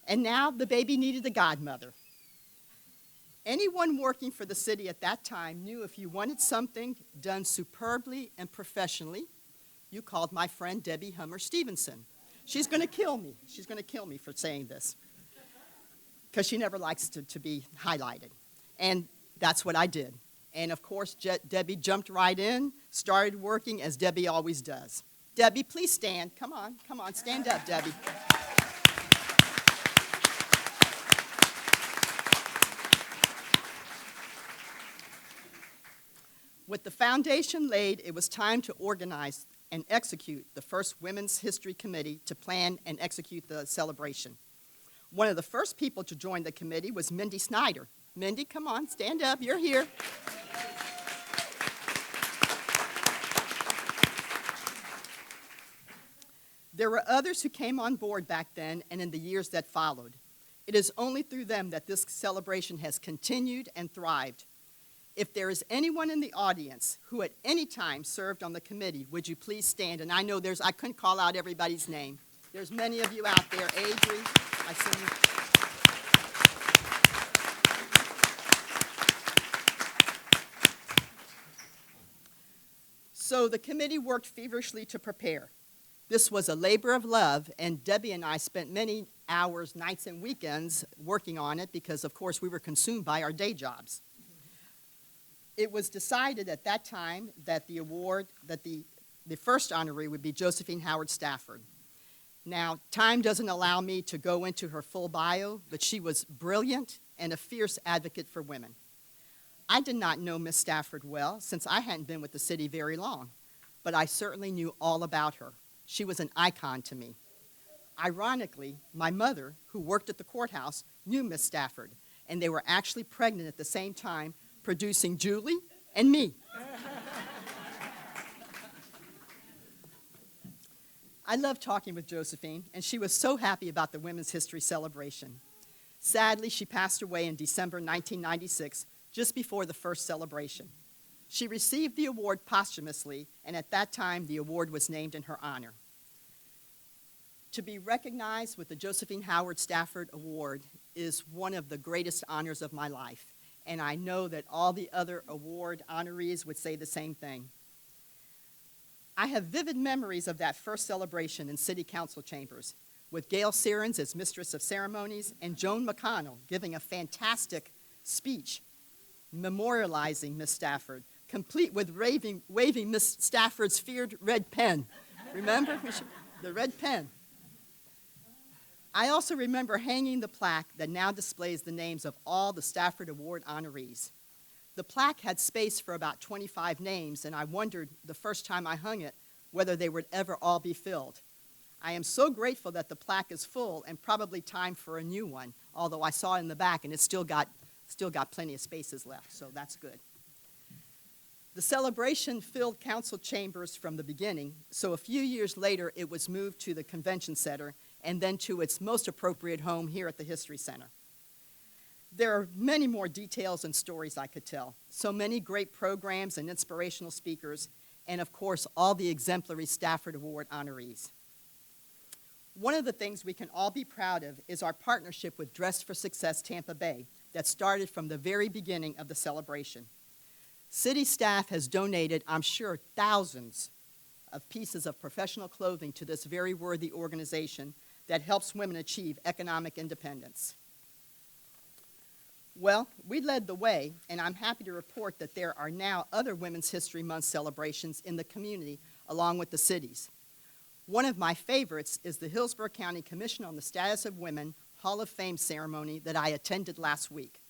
and now the baby needed a godmother. Anyone working for the city at that time knew if you wanted something done superbly and professionally, you called my friend Debbie Hummer Stevenson. She's going to kill me. She's going to kill me for saying this, because she never likes to be highlighted. And that's what I did. And of course, Debbie jumped right in, started working as Debbie always does. Debbie, please stand. Come on, stand up, Debbie. With the foundation laid, it was time to organize and execute the first Women's History Committee to plan and execute the celebration. One of the first people to join the committee was Mindy Snyder. Mindy, come on, stand up, you're here. There were others who came on board back then and in the years that followed. It is only through them that this celebration has continued and thrived. If there is anyone in the audience who at any time served on the committee, would you please stand? And I know I couldn't call out everybody's name. There's many of you out there. Adri, I see you. So the committee worked feverishly to prepare. This was a labor of love, and Debbie and I spent many hours, nights, and weekends working on it because, of course, we were consumed by our day jobs. It was decided at that time that the first honoree would be Josephine Howard Stafford. Now, time doesn't allow me to go into her full bio, but she was brilliant and a fierce advocate for women. I did not know Miss Stafford well since I hadn't been with the city very long, but I certainly knew all about her. She was an icon to me. Ironically, my mother, who worked at the courthouse, knew Miss Stafford, and they were actually pregnant at the same time, producing Julie and me. I loved talking with Josephine, and she was so happy about the Women's History celebration. Sadly, she passed away in December 1996, just before the first celebration. She received the award posthumously, and at that time, the award was named in her honor. To be recognized with the Josephine Howard Stafford Award is one of the greatest honors of my life, and I know that all the other award honorees would say the same thing. I have vivid memories of that first celebration in City Council chambers, with Gail Sirens as Mistress of Ceremonies and Joan McConnell giving a fantastic speech memorializing Miss Stafford, complete with waving Miss Stafford's feared red pen. Remember? The red pen. I also remember hanging the plaque that now displays the names of all the Stafford Award honorees. The plaque had space for about 25 names, and I wondered the first time I hung it whether they would ever all be filled. I am so grateful that the plaque is full and probably time for a new one, although I saw it in the back and it's still got plenty of spaces left, so that's good. The celebration filled council chambers from the beginning, so a few years later it was moved to the convention center and then to its most appropriate home here at the History Center. There are many more details and stories I could tell, so many great programs and inspirational speakers, and of course all the exemplary Stafford Award honorees. One of the things we can all be proud of is our partnership with Dress for Success Tampa Bay that started from the very beginning of the celebration. City staff has donated, I'm sure, thousands of pieces of professional clothing to this very worthy organization that helps women achieve economic independence. Well, we led the way, and I'm happy to report that there are now other Women's History Month celebrations in the community along with the cities. One of my favorites is the Hillsborough County Commission on the Status of Women Hall of Fame ceremony that I attended last week.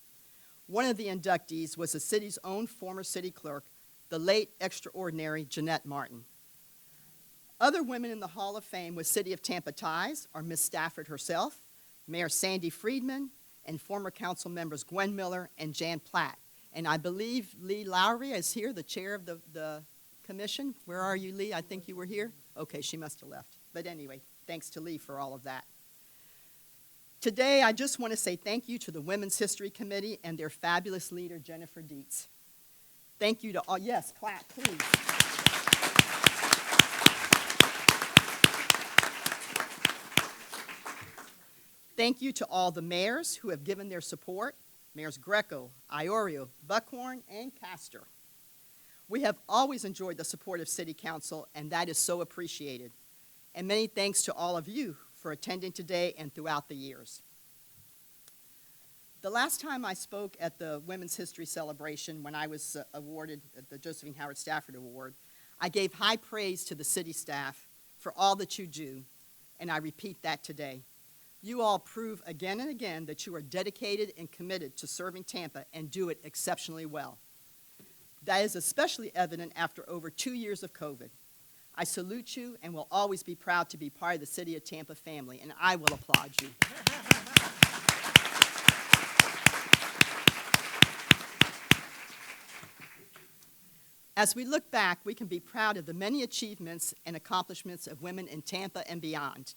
One of the inductees was the city's own former city clerk, the late extraordinary Jeanette Martin. Other women in the Hall of Fame with City of Tampa ties are Miss Stafford herself, Mayor Sandy Friedman, and former council members Gwen Miller and Jan Platt. And I believe Lee Lowry is here, the chair of the commission. Where are you, Lee? I think you were here. Okay, she must have left. But anyway, thanks to Lee for all of that. Today, I just want to say thank you to the Women's History Committee and their fabulous leader, Jennifer Dietz. Thank you to all, yes, clap, please. Thank you to all the mayors who have given their support, Mayors Greco, Iorio, Buckhorn, and Castor. We have always enjoyed the support of City Council, and that is so appreciated. And many thanks to all of you for attending today and throughout the years. The last time I spoke at the Women's History Celebration when I was awarded the Josephine Howard Stafford Award, I gave high praise to the city staff for all that you do, and I repeat that today. You all prove again and again that you are dedicated and committed to serving Tampa and do it exceptionally well. That is especially evident after over 2 years of COVID. I salute you and will always be proud to be part of the City of Tampa family, and I will applaud you. As we look back, we can be proud of the many achievements and accomplishments of women in Tampa and beyond.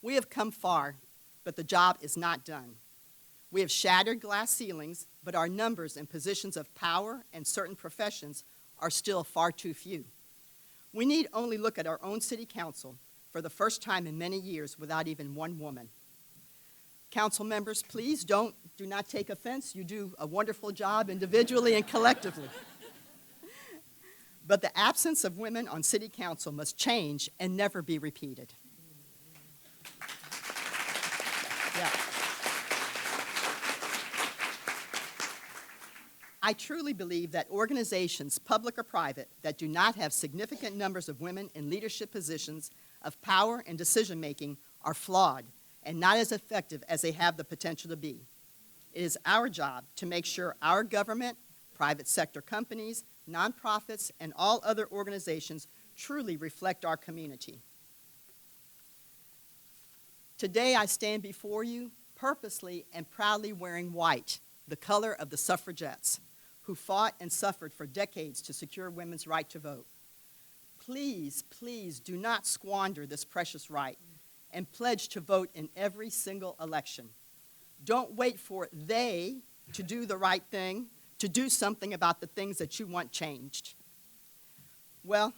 We have come far, but the job is not done. We have shattered glass ceilings, but our numbers and positions of power in certain professions are still far too few. We need only look at our own city council for the first time in many years without even one woman. Council members, please do not take offense. You do a wonderful job individually and collectively. But the absence of women on city council must change and never be repeated. Yeah. I truly believe that organizations, public or private, that do not have significant numbers of women in leadership positions of power and decision-making are flawed and not as effective as they have the potential to be. It is our job to make sure our government, private sector companies, nonprofits, and all other organizations truly reflect our community. Today I stand before you purposely and proudly wearing white, the color of the suffragettes, who fought and suffered for decades to secure women's right to vote. Please, please do not squander this precious right and pledge to vote in every single election. Don't wait for they to do the right thing, to do something about the things that you want changed. Well,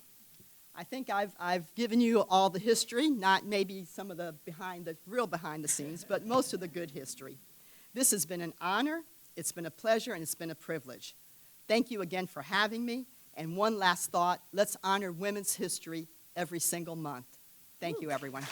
I think I've given you all the history, not maybe some of the real behind the scenes, but most of the good history. This has been an honor, it's been a pleasure, and it's been a privilege. Thank you again for having me. And one last thought, let's honor women's history every single month. Thank you, everyone.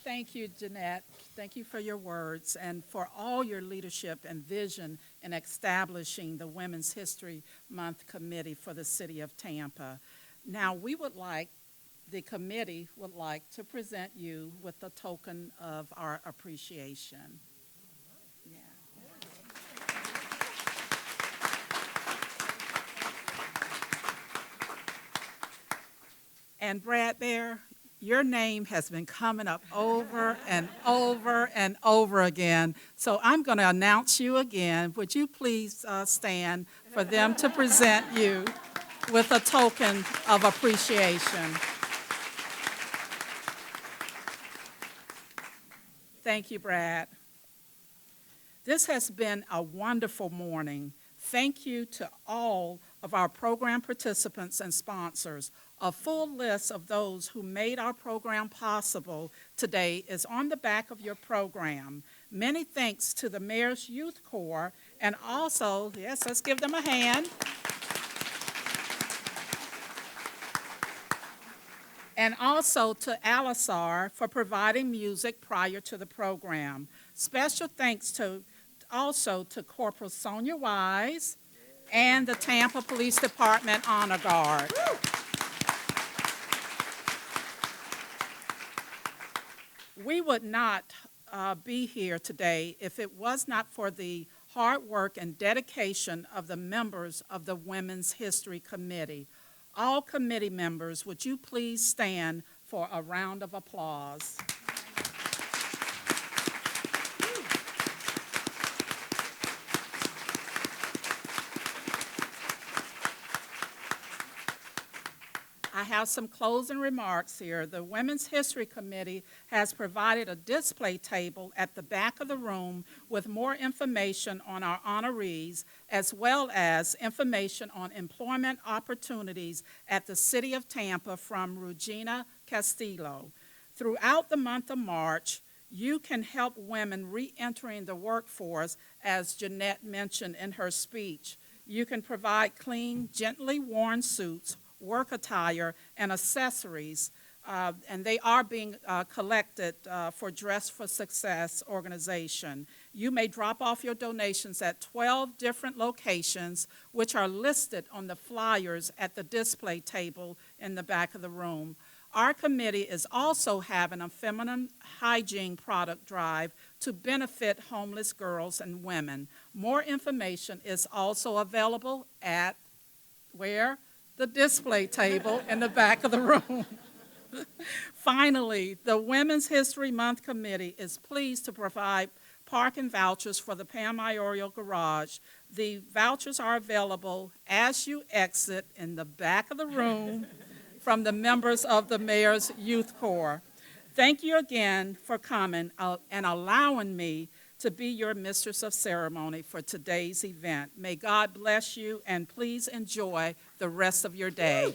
Thank you, Jeanette. Thank you for your words and for all your leadership and vision in establishing the Women's History Month Committee for the City of Tampa. Now, the committee would like to present you with a token of our appreciation. Yeah. And Brad Bear, your name has been coming up over and over and over again. So I'm going to announce you again. Would you please stand for them to present you with a token of appreciation? Thank you, Brad. This has been a wonderful morning. Thank you to all of our program participants and sponsors. A full list of those who made our program possible today is on the back of your program. Many thanks to the Mayor's Youth Corps, and also, yes, let's give them a hand. And also to Alisar for providing music prior to the program. Special thanks also to Corporal Sonia Wise and the Tampa Police Department Honor Guard. We would not be here today if it was not for the hard work and dedication of the members of the Women's History Committee. All committee members, would you please stand for a round of applause? I have some closing remarks here. The Women's History Committee has provided a display table at the back of the room with more information on our honorees, as well as information on employment opportunities at the City of Tampa from Regina Castillo. Throughout the month of March, you can help women re-entering the workforce, as Jeanette mentioned in her speech. You can provide clean, gently worn suits, work attire, and accessories, and they are being collected for Dress for Success organization. You may drop off your donations at 12 different locations, which are listed on the flyers at the display table in the back of the room. Our committee is also having a feminine hygiene product drive to benefit homeless girls and women. More information is also available at where? The display table in the back of the room. Finally, the Women's History Month Committee is pleased to provide parking vouchers for the Pam Iorio Garage. The vouchers are available as you exit in the back of the room from the members of the Mayor's Youth Corps. Thank you again for coming and allowing me to be your mistress of ceremony for today's event. May God bless you, and please enjoy the rest of your day.